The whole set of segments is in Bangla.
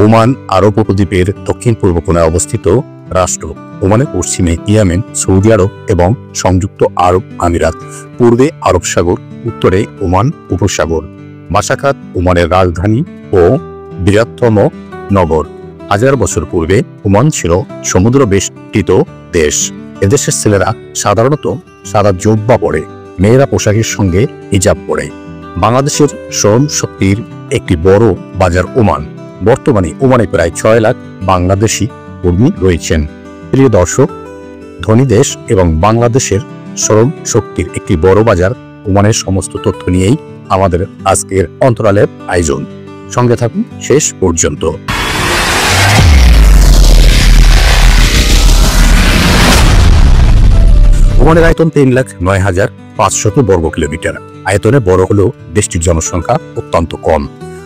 ওমান আরব উপদ্বীপের দক্ষিণ পূর্ব কোণায় অবস্থিত রাষ্ট্র। ওমানের পশ্চিমে ইয়েমেন, সৌদি আরব এবং সংযুক্ত আরব আমিরাত, পূর্বে আরব সাগর, উত্তরে ওমান উপসাগর। মাশাকাত ওমানের রাজধানী ও বৃহত্তম নগর। 1000 বছর পূর্বে ওমান ছিল সমুদ্র বেষ্টিত দেশ। এদেশের ছেলেরা সাধারণত সাদা জুব্বা পরে, মেয়েরা পোশাকের সঙ্গে হিজাব পরে। বাংলাদেশের শ্রম শক্তির একটি বড় বাজার ওমান। বর্তমানে ওমানে প্রায় 6 লাখ বাংলাদেশি কর্মী রয়েছেন। প্রিয় দর্শক, ধনী দেশ এবং বাংলাদেশের শ্রম শক্তির একটি বড় বাজার ওমানের সমস্ত তথ্য নিয়েই আমাদের আজকের অন্তরালের আয়োজন। সঙ্গে থাকুন শেষ পর্যন্ত। ওমানের আয়তন 3,09,500 বর্গ কিলোমিটার। আয়তনে বড় হলেও দেশটির জনসংখ্যা অত্যন্ত কম।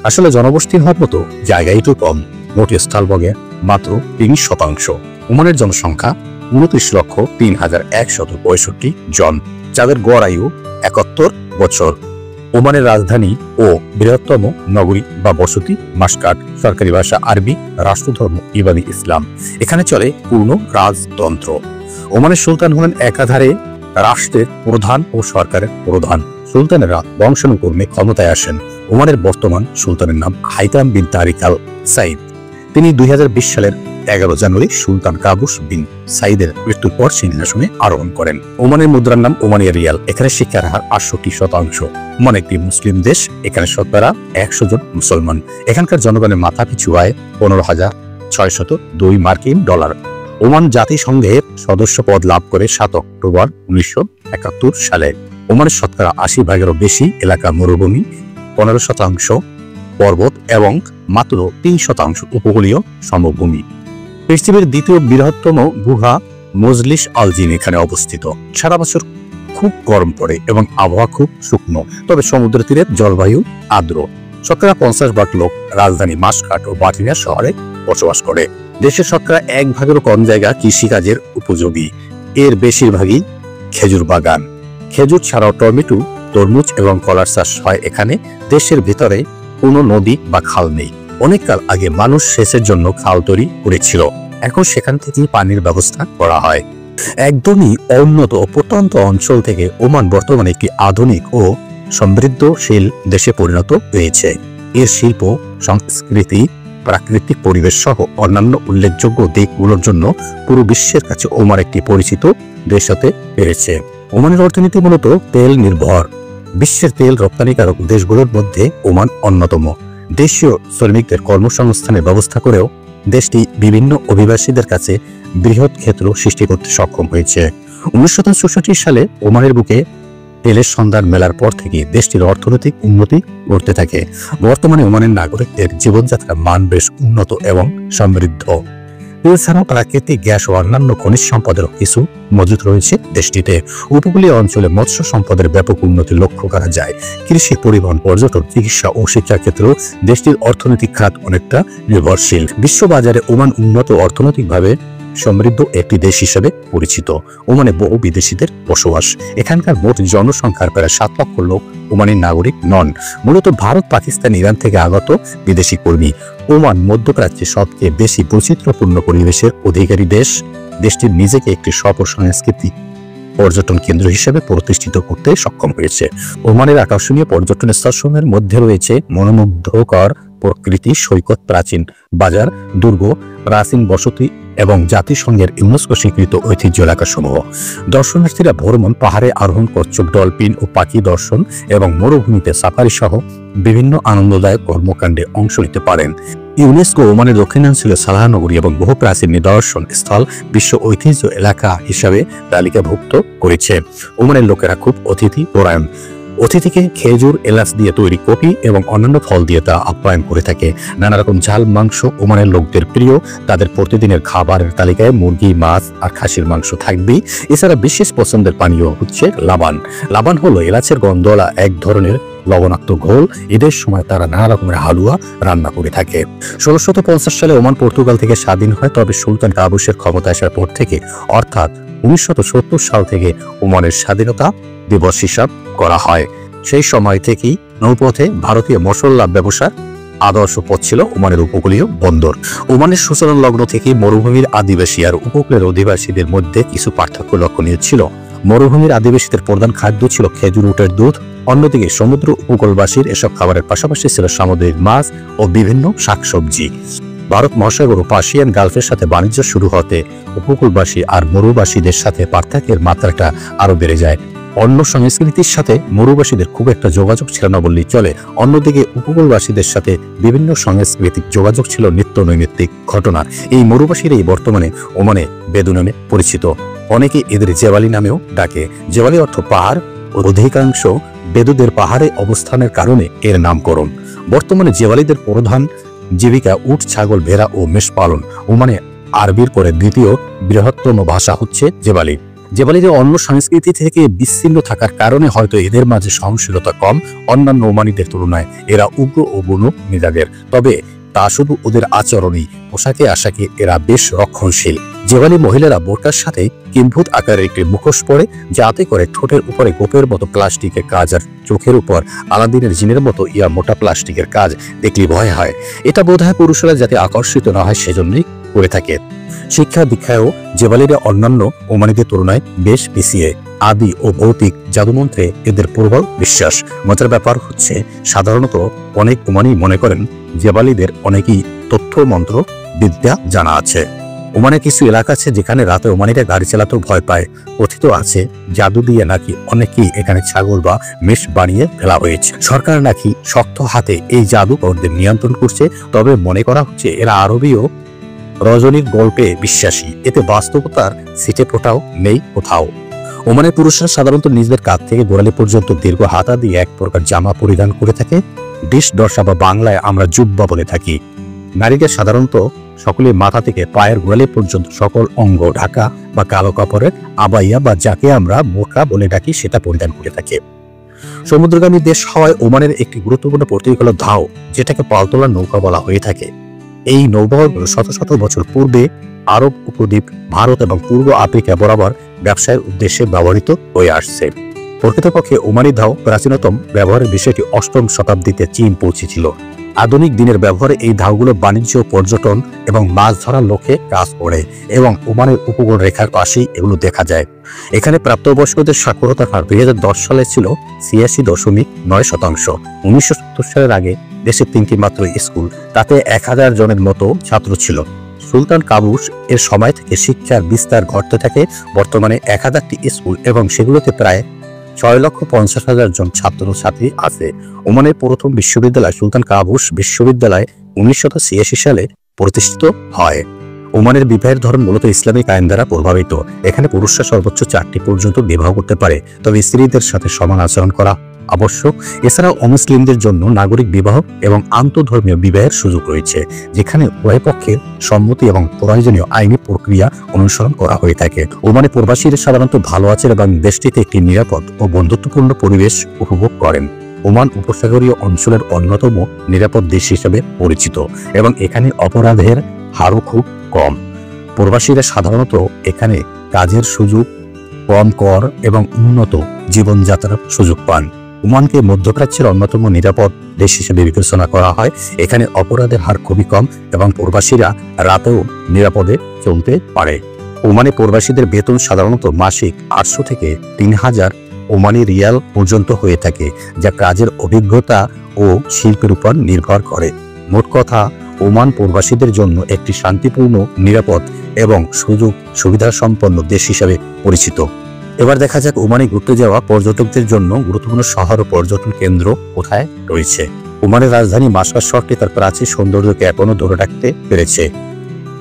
আসলে জনবসতি হওয়ার মতো জায়গা একটু কম, মোট স্থলভাগে মাত্র 30%। ওমানের জনসংখ্যা 29,03,165 জন, যাদের গড় আয়ু 71 বছর। ওমানের রাজধানী ও বৃহত্তম নগরী বা বসতি মাশকাট। সরকারি ভাষা আরবি, রাষ্ট্রধর্ম ইবাদি ইসলাম। এখানে চলে পূর্ণ রাজতন্ত্র। ওমানের সুলতান হলেন একাধারে রাষ্ট্রের প্রধান ও সরকারের প্রধান। সুলতানেরা বংশানুক্রমে ক্ষমতায় আসেন। ওমানের বর্তমান সুলতানের নাম হাইতাম বিন তারিক আল সাইদ। তিনি 2020 সালের 11 জানুয়ারি সুলতান কাবুস বিন সাইদের মৃত্যুর পর সিংহাসনে আরোহণ করেন। ওমানের মুদ্রার নাম ওমানিয়া রিয়াল। এখানে শিক্ষার হার 68%। ওমান একটি মুসলিম দেশ। এখানে শতকরা 100 জন মুসলমান। এখানকার জনগণের মাথা পিছু আয় 15,602 মার্কিন ডলার। ওমান জাতিসংঘের সদস্য পদ লাভ করে 7 অক্টোবর 1971 সালে। ওমানের শতকরা 80 ভাগেরও বেশি এলাকা মরুভূমি, 15% পর্বত এবং মাত্র 3% উপকূলীয় সমভূমি। পৃথিবীর দ্বিতীয় বৃহত্তম গুহা মজলিস আল-জিন এখানে অবস্থিত। সারা বছর খুব গরম পড়ে এবং আবহাওয়া খুব শুকনো, তবে সমুদ্র তীরের জলবায়ু আর্দ্র। শতকরা 50% লোক রাজধানী মাশকাট ও বাটিনা শহরে বসবাস করে। দেশের শতকরা 1 ভাগেরও কম জায়গা কৃষিকাজের উপযোগী। এর বেশিরভাগই খেজুর বাগান। খেজুর ছাড়াও টমেটো, তরমুজ এবং কলার চাষ হয় এখানে। দেশের ভিতরে কোনো নদী বা খাল নেই। অনেককাল আগে মানুষ সেচের জন্য খাল তৈরি করেছিল। এখন সেখান থেকে পানির ব্যবস্থা করা হয়। একদমই উন্নত ও প্রত্যন্ত অঞ্চল থেকে ওমান বর্তমানে একটি আধুনিক ও সমৃদ্ধশীল দেশে পরিণত হয়েছে। এর শিল্প, সংস্কৃতি, প্রাকৃতিক পরিবেশ সহ অন্যান্য উল্লেখযোগ্য দিকগুলোর জন্য পুরো বিশ্বের কাছে ওমান একটি পরিচিত দেশ হতে পেরেছে। ওমানের অর্থনীতি মূলত তেল নির্ভর। বিশ্বের তেল রপ্তানিকারক দেশগুলোর মধ্যে ওমান অন্যতম। দেশীয় শ্রমিকদের কর্মসংস্থানের ব্যবস্থা করেও দেশটি বিভিন্ন অভিবাসীদের কাছে বৃহৎ ক্ষেত্র সৃষ্টি করতে সক্ষম হয়েছে। 1964 সালে ওমানের বুকে তেলের সন্ধান মেলার পর থেকে দেশটির অর্থনৈতিক উন্নতি ঘটতে থাকে। বর্তমানে ওমানের নাগরিকদের জীবনযাত্রার মান বেশ উন্নত এবং সমৃদ্ধ। এছাড়াও প্রাকৃতিক গ্যাস ও অন্যান্য খনিজ সম্পদেরও কিছু মজুত রয়েছে দেশটিতে। উপকূলীয় অঞ্চলে মৎস্য সম্পদের ব্যাপক উন্নতি লক্ষ্য করা যায়। কৃষি, পরিবহন, পর্যটন, চিকিৎসা ও শিক্ষা ক্ষেত্রেও দেশটির অর্থনৈতিক খাত অনেকটা নির্ভরশীল। বিশ্ববাজারে ওমান উন্নত অর্থনৈতিকভাবে সমৃদ্ধ একটি দেশ হিসেবে পরিচিত। ওমানে বহু বিদেশিদের বসবাস। এখানকার মোট জনসংখ্যার প্রায় 7 লক্ষ লোক ওমানের নাগরিক নন, মূলত ভারত, পাকিস্তান, ইরান থেকে আগত বিদেশি কর্মী। ওমান মধ্যপ্রাচ্যে সবচেয়ে বেশি বৈচিত্র্যপূর্ণ পরিবেশের অধিকারী দেশ। দেশটির নিজেকে একটি সফল সাংস্কৃতিক পর্যটন কেন্দ্র হিসেবে প্রতিষ্ঠিত করতে সক্ষম হয়েছে। ওমানের আকর্ষণীয় পর্যটন স্থলসমূহের মধ্যে রয়েছে মনোমুগ্ধকর প্রকৃতি, সৈকত, প্রাচীন বাজার, দুর্গ, প্রাচীন বসতি এবং জাতিসংঘের ইউনেস্কো স্বীকৃত ঐতিহ্য এলাকাসমূহ। দর্শনার্থীরা ভ্রমণ, পাহাড়ে আরোহণ, কচ্ছপ, ডলফিন ও পাখি দর্শন এবং মরুভূমিতে সাফারি সহ বিভিন্ন আনন্দদায়ক কর্মকাণ্ডে অংশ নিতে পারেন। ইউনেস্কো ওমানের দক্ষিণাঞ্চলে সালাহ নগরী এবং বহু প্রাচীন নিদর্শন স্থল বিশ্ব ঐতিহ্য এলাকা হিসাবে তালিকাভুক্ত করেছে। ওমানের লোকেরা খুব অতিথি পরায়ণ। অতিথিকে খেজুর, এলাচ দিয়ে তৈরি কফি এবং অন্যান্য ফল দিয়ে তা আপ্যায়ন করে থাকে। নানা রকম ঝাল মাংস ওমানের লোকদের প্রিয়। তাদের প্রতিদিনের খাবারের তালিকায় মুরগি, মাছ আর খাসির মাংস থাকবেই। এছাড়া বিশেষ পছন্দের পানীয় হচ্ছে লাবান। লাবান হলো এলাচের গন্ধওয়ালা এক ধরনের লবণাক্ত ঘোল। ঈদের সময় তারা নানা রকমের হালুয়া রান্না করে থাকে। 1650 সালে ওমান পর্তুগাল থেকে স্বাধীন হয়। তবে সুলতান কাবুসের ক্ষমতা আসার পর থেকে, অর্থাৎ 1970 সাল থেকে ওমানের স্বাধীনতা দিবস হিসাব করা হয়। সেই সময় থেকেই নৌপথে ভারতীয় মশলা ব্যবসার আদর্শ পথ ছিল ওমানের উপকূলীয় বন্দর। ওমানের সূচনা লগ্ন থেকে মরুভূমির আদিবাসী আর উপকূলের অধিবাসীদের মধ্যে কিছু পার্থক্য লক্ষণীয় ছিল। মরুভূমির আদিবাসীদের প্রধান খাদ্য ছিল খেজুর, উটের দুধ। অন্যদিকে সমুদ্র উপকূলবাসীর এসব খাবারের পাশাপাশি ছিল সামুদ্রিক মাছ ও বিভিন্ন শাকসবজি। ভারত মহাসাগর ও পার্সিয়ান গালফের সাথে বাণিজ্য শুরু হতে উপকূলবাসী আর মরুবাসীদের সাথে পার্থক্যের মাত্রাটা আরো বেড়ে যায়। অন্য সংস্কৃতির সাথে মরুবাসীদের খুব একটা যোগাযোগ ছিল না বললেই চলে। অন্যদিকে উপকূলবাসীদের সাথে বিভিন্ন সাংস্কৃতিক যোগাযোগ ছিল নিত্য নৈমিত্তিক ঘটনা। এই মরুবাসীরাই বর্তমানে ওমানে বেদু নামে পরিচিত। অনেকে এদের জেওয়ালি নামেও ডাকে। জেওয়ালি অর্থ পাহাড়। অধিকাংশ বেদুদের পাহাড়ে অবস্থানের কারণে এর নামকরণ। বর্তমানে জেওয়ালিদের প্রধান জীবিকা উট, ছাগল, ভেড়া ও মেষ পালন। ওমানে আরবির পরে দ্বিতীয় বৃহত্তম ভাষা হচ্ছে জেওয়ালি। জেওয়ালিরা অন্য সংস্কৃতি থেকে বিচ্ছিন্ন থাকার কারণে হয়তো এদের মাঝে সহনশীলতা কম। অন্যান্য ওমানিদের তুলনায় এরা উগ্র ও বুনো মেজাজের। তবে তা শুধু ওদের আচরণই, পোশাকে আশাকে এরা বেশ রক্ষণশীল। জেওয়ালি মহিলারা বোরকার সাথে কিম্ভূত আকারের একটি মুখোশ পরে, যাতে করে ঠোঁটের উপরে গোপের মতো প্লাস্টিকের কাজ আর চোখের উপর আলাদিনের জিনের মতো ইয়া মোটা প্লাস্টিকের কাজ দেখলে ভয় হয়। এটা বোধহয় পুরুষরা যাতে আকর্ষিত না হয় সেজন্যই করে থাকে। শিক্ষা দীক্ষায়ও জেওয়ালিরা অন্যান্য ওমানিদের তুলনায় বেশ পিছিয়ে। আদি ও ভৌতিক জাদুমন্ত্রে এদের প্রবল বিশ্বাস। মজার ব্যাপার হচ্ছে, সাধারণত অনেক ওমানি মনে করেন জেওয়ালিদের অনেকই তথ্য মন্ত্র বিদ্যা জানা আছে। ওমানে কিছু এলাকা আছে যেখানে রাতে ওমানিরা গাড়ি চালাতেও ভয় পায়। কথিত আছে জাদু দিয়ে নাকি অনেকেই এখানে ছাগল বা মেষ বানিয়ে ফেলা হয়েছে। সরকার নাকি শক্ত হাতে এই জাদুকরদের নিয়ন্ত্রণ করছে। তবে মনে করা হচ্ছে এরা আরবীয় রজনীর গল্পে বিশ্বাসী। এতে বাস্তবতার সিটে ফোটাও নেই কোথাও। ওমানের পুরুষরা সাধারণত নিজেদের কাঁধ থেকে গোড়ালি পর্যন্ত দীর্ঘ হাতা দিয়ে এক প্রকার জামা পরিধান করে থাকে। ডিশ ডর্সা বা বাংলায় আমরা জুব্বা বলে থাকি। নারীদের সাধারণত সকলে মাথা থেকে পায়ের গোড়ালি পর্যন্ত সকল অঙ্গ ঢাকা বা কালো কাপড়ের আবাইয়া বা যাকে আমরা বোরকা বলে ডাকি সেটা পরিধান করে থাকে। সমুদ্রগামী দেশ হওয়ায় ওমানের একটি গুরুত্বপূর্ণ প্রতীক হলো ধাও, যেটাকে পালতোলা নৌকা বলা হয়ে থাকে। এই নৌবহরগুলো শত শত বছর পূর্বে আরব উপদ্বীপ, ভারত এবং পূর্ব আফ্রিকা বরাবর ব্যবসায়ের উদ্দেশ্যে ব্যবহৃত হয়ে আসছে। প্রকৃতপক্ষে ওমানি ধাও প্রাচীনতম ব্যবহারের বিষয়টি 8ম শতাব্দীতে চীন পৌঁছেছিল। আধুনিক দিনের ব্যবহারে এই ধাওগুলো বাণিজ্য, পর্যটন এবং মাছ ধরার লক্ষ্যে কাজ করে এবং ওমানের উপকূল রেখার পাশেই এগুলো দেখা যায়। এখানে প্রাপ্তবয়স্কদের সাক্ষরতার হার 2010 সালে ছিল 86.9%। 1970 সালের আগে দেশে 3টি মাত্র স্কুল, তাতে 1000 জনের মতো ছাত্র ছিল। সুলতান কাবুস এর সময় থেকে শিক্ষার বিস্তার ঘটতে থাকে। বর্তমানে 1000টি স্কুল এবং সেগুলোতে প্রায় 6,50,000 জন ছাত্রছাত্রী আছে। ওমানের প্রথম বিশ্ববিদ্যালয় সুলতান কাবুস বিশ্ববিদ্যালয় 1986 সালে প্রতিষ্ঠিত হয়। ওমানের বিবাহের ধরন মূলত ইসলামিক আইন দ্বারা প্রভাবিত। এখানে পুরুষরা সর্বোচ্চ 4টি পর্যন্ত বিবাহ করতে পারে, তবে স্ত্রীদের সাথে সমান আচরণ করা আবশ্যক। এছাড়াও অমুসলিমদের জন্য নাগরিক বিবাহ এবং আন্তঃধর্মীয় বিবাহের সুযোগ রয়েছে, যেখানে উভয় পক্ষের সম্মতি এবং প্রয়োজনীয় আইনি প্রক্রিয়া অনুসরণ করা হয়ে থাকে। ওমানে প্রবাসীরা সাধারণত ভালো আছেন এবং দেশটিতে একটি নিরাপদ ও বন্ধুত্বপূর্ণ পরিবেশ উপভোগ করেন। ওমান উপসাগরীয় অঞ্চলের অন্যতম নিরাপদ দেশ হিসেবে পরিচিত এবং এখানে অপরাধের হারও খুব কম। প্রবাসীরা সাধারণত এখানে কাজের সুযোগ, কম কর এবং উন্নত জীবনযাত্রার সুযোগ পান। ওমানকে মধ্যপ্রাচ্যের অন্যতম নিরাপদ দেশ হিসেবে বিবেচনা করা হয়। এখানে অপরাধের হার খুবই কম এবং প্রবাসীরা রাতেও নিরাপদে চলতে পারে। ওমানে প্রবাসীদের বেতন সাধারণত মাসিক 800 থেকে 3000 ওমানি রিয়াল পর্যন্ত হয়ে থাকে, যা কাজের অভিজ্ঞতা ও শিল্পের উপর নির্ভর করে। মোট কথা, ওমান প্রবাসীদের জন্য একটি শান্তিপূর্ণ, নিরাপদ এবং সুযোগ সুবিধা সম্পন্ন দেশ হিসেবে পরিচিত। এবার দেখা যাক ওমানে ঘুরতে যাওয়া পর্যটকদের জন্য গুরুত্বপূর্ণ শহর ও পর্যটন কেন্দ্র কোথায় রয়েছে। ওমানের রাজধানী মাসকাট শহরটি তার প্রাচীন সৌন্দর্যকে এখনো ধরে রাখতে পেরেছে।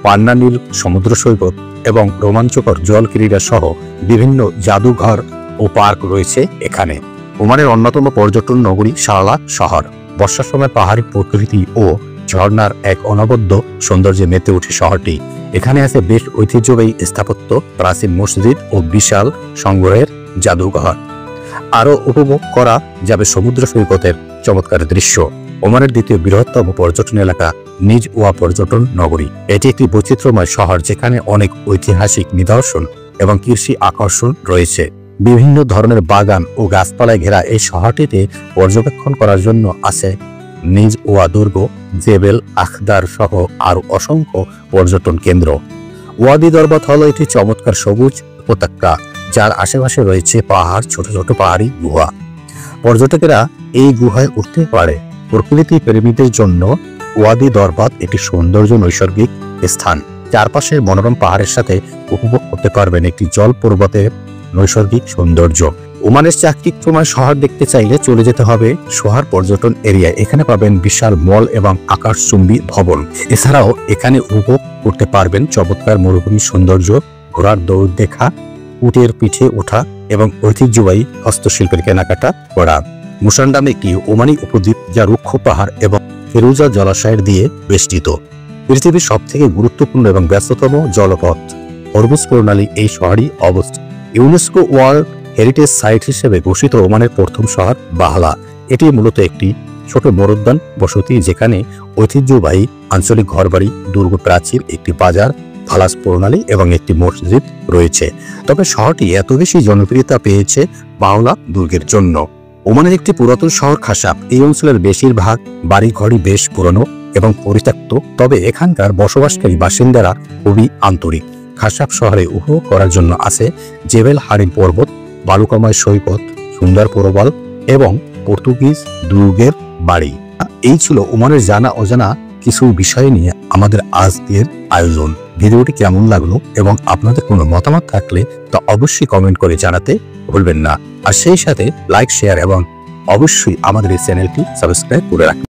পান্না নীল সমুদ্র সৈকত এবং রোমাঞ্চকর জল ক্রীড়া সহ বিভিন্ন জাদুঘর ও পার্ক রয়েছে এখানে। ওমানের অন্যতম পর্যটন নগরী সালা শহর। বর্ষার সময় পাহাড়ি প্রকৃতি ও ঝর্ণার এক অনবদ্য সৌন্দর্যে মেতে ওঠে শহরটি। এখানে আছে বেশ ঐতিহ্যবাহী স্থাপত্য, প্রাচীন মসজিদ ও বিশাল সংগ্রহের জাদুঘর। আরও উপভোগ করা যাবে সমুদ্র সৈকতের চমৎকার দৃশ্য। ওমানের দ্বিতীয় বৃহত্তম পর্যটন এলাকা নিজ ওয়া পর্যটন নগরী। এটি একটি বৈচিত্র্যময় শহর যেখানে অনেক ঐতিহাসিক নিদর্শন এবং কৃষি আকর্ষণ রয়েছে। বিভিন্ন ধরনের বাগান ও গাছপালায় ঘেরা এই শহরটিতে পর্যবেক্ষণ করার জন্য আছে নিজ ওয়া দুর্গ, জেবেল আখদার সহ আরো অসংখ্য পর্যটন কেন্দ্র। ওয়াদি দরবাত হলো একটি চমৎকার সবুজ উপত্যকা, যার আশেপাশে রয়েছে পাহাড়, ছোট ছোট পাহাড়ি গুহা। পর্যটকেরা এই গুহায় উঠতে পারে। প্রকৃতি প্রেমীদের জন্য ওয়াদি দরবাত একটি সৌন্দর্য নৈসর্গিক স্থান। চারপাশে মনোরম পাহাড়ের সাথে উপভোগ করতে পারবেন একটি জল পর্বতের নৈসর্গিক সৌন্দর্য। ওমানের চাকচিক্যময় শহর দেখতে চাইলে চলে যেতে হবে সোহার পর্যটন এরিয়ায়। এখানে পাবেন বিশাল মল এবং আকাশচুম্বী ভবন। এছাড়াও এখানে উপভোগ করতে পারবেন চমৎকার মরুভূমির সৌন্দর্য, ঘোড়ার দৌড় দেখা, উটের পিঠে ওঠা এবং ঐতিহ্যবাহী হস্তশিল্পের কেনাকাটা করা। মুসান্ডাম একটি ওমানি উপদ্বীপ, যা রুক্ষ পাহাড় এবং ফেরুজা জলাশয়ের দিয়ে বেষ্টিত। পৃথিবীর সবথেকে গুরুত্বপূর্ণ এবং ব্যস্ততম জলপথ হরমুজ প্রণালী এই শহরই অবস্থিত। ইউনেস্কো ওয়ার্ল্ড হেরিটেজ সাইট হিসেবে ঘোষিত ওমানের প্রথম শহর বাহলা। এটি মূলত একটি ছোট মরুদ্যান বসতি, যেখানে ঐতিহ্যবাহী আঞ্চলিক ঘরবাড়ি, দুর্গ প্রাচীর, একটি বাজার, ফালাস প্রণালী এবং একটি মসজিদ রয়েছে। তবে শহরটি এত বেশি জনপ্রিয়তা পেয়েছে বাহলা দুর্গের জন্য। ওমানের একটি পুরাতন শহর খাসাব। এই অঞ্চলের বেশিরভাগ বাড়িঘরই বেশ পুরনো এবং পরিত্যক্ত, তবে এখানকার বসবাসকারী বাসিন্দারা খুবই আন্তরিক। খাসাব শহরে উপভোগ করার জন্য আছে জেবেল হারিম পর্বত, বালুকাময় সৈকত, সুন্দর প্রবাল এবং পর্তুগিজ দুর্গের বাড়ি। এই ছিল ওমানের জানা অজানা কিছু বিষয় নিয়ে আমাদের আজকের আয়োজন। ভিডিওটি কেমন লাগলো এবং আপনাদের কোনো মতামত থাকলে তা অবশ্যই কমেন্ট করে জানাতে ভুলবেন না। আর সেই সাথে লাইক, শেয়ার এবং অবশ্যই আমাদের এই চ্যানেলটি সাবস্ক্রাইব করে রাখুন।